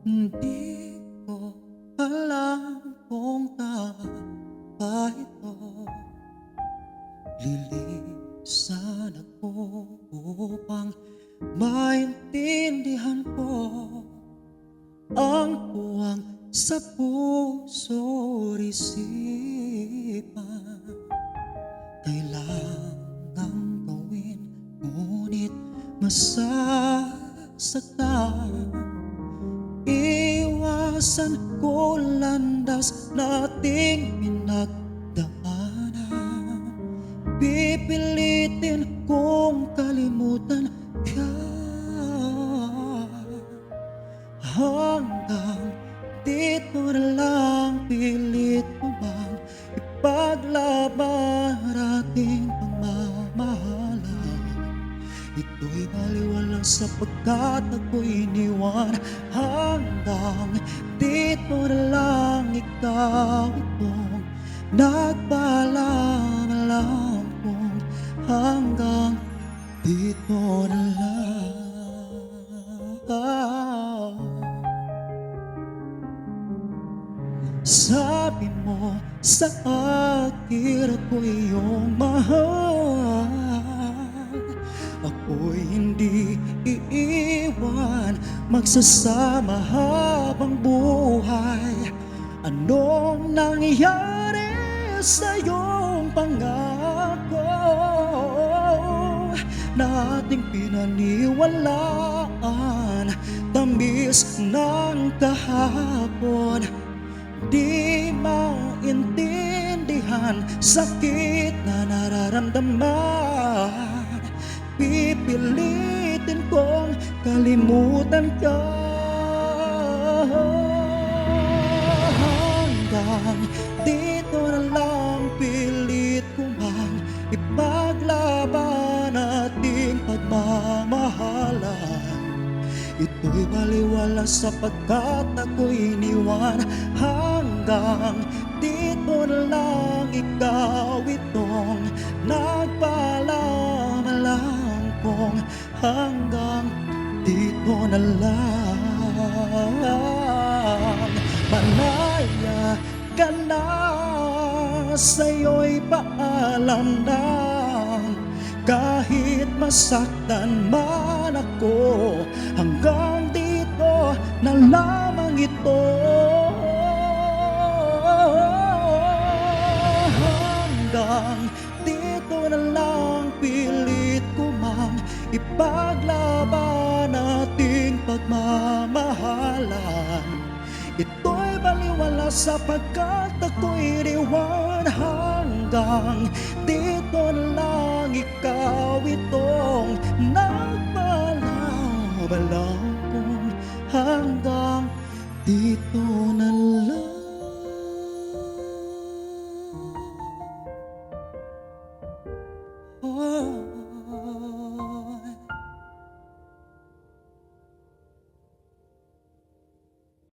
Hindi ko alam kung tama ba ito. Lilisan ako upang maintindihan ko ang puwang sa puso't isipan. Kailangang gawin, ngunit masasaktan. Iwasan ko landas nating pinagdaanan. Pipilitin kong kalimutan ka. Hanggang dito na lang, pilit ko bang ipaglaban ating pagmamahalan. Ito'y baliwala sapagkat ako'y iniwan. Hanggang dito na lang, ikaw itong nagpaalam kong hanggang dito na lang. Sabi mo sa akin ako'y iyong mahal. Ako'y hindi iiwan, magsasama habang buhay. Anong nangyari sa iyong pangako na ating pinaniwalaan? Tamis ng kahapon, di maintindihan sakit na nararamdaman. Pipilitin kong kalimutan ka. Hanggang dito na lang, pilit ko mang ipaglaban ating pagmamahalan. Ito'y baliwala sapagkat ako'y iniwan. Hanggang dito na lang, ikaw itong nagpaalam kong hanggang dito na lang. Malaya ka na, sa'yo'y paalam na. Kahit masaktan man ako, hanggang dito na lamang ito. Hanggang dito na lang, pilit ko mang ipaglaban ating pagmamahalan. Ito'y baliwala sapagkat ako'y iniwan. Hanggang dito na lang, ikaw itong nagpaalam.